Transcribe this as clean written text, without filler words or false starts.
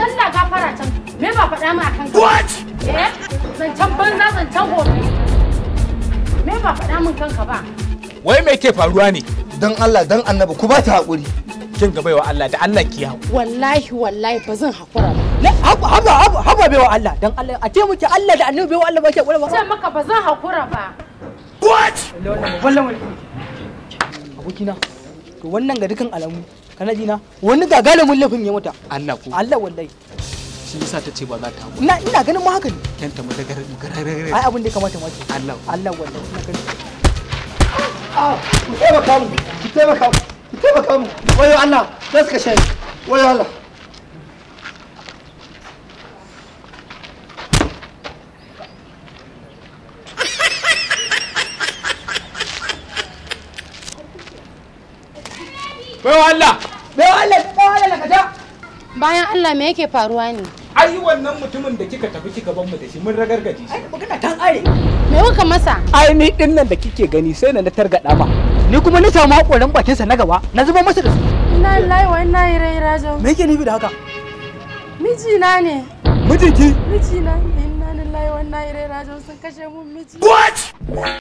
Allah gafara can. Me ba faɗa ma akan ka? What? Zancen banza zancen hoto. Me ba faɗa min kanka ba? Wai me ke faruwa ne? Dan Allah dan Annabi ku ba ta hakuri. Kin ga baiwa Allah da Allah ki haƙuri. Wallahi ba zan hakura ba. Haba baiwa Allah dan Allah a ce muke Allah da Annabi baiwa Allah ba ke hakura ba. Ce maka ba zan hakura ba. What? Wallahi abokina to wannan ga dukan alamu kana ji na wani gagarumin laifin ya mata. Allah ko. Allah wallahi. Shi yasa ta ce ba za ta haƙuri. Ina ganin ma haka ne. Kanta mu daga gararare. Ai abin da ya kamata ma ce. Allah wallahi ina ganin. Ku taimaka mu. Ku taimaka mu. Wayo Allah, za su kashe ni. Wayo Allah. Baiwa Allah. Ka ja. Bayan Allah me yake faruwa ne? Ai wannan mutumin da kika tafi kika ban mu da shi mun ragargaje shi. Ai magana ta ƙare. Me kuka masa? Ai ni din nan da kike gani sai na targada ba. Ni kuma na samu hakoran bakin sa na gaba na zuba masa da su. Inna lillahi wa inna ilaihi raji'un. Me yake nufi da haka? Mijina ne. Mijinki? Mijina ne. Inna lillahi wa inna ilaihi raji'un sun kashe mun miji. What?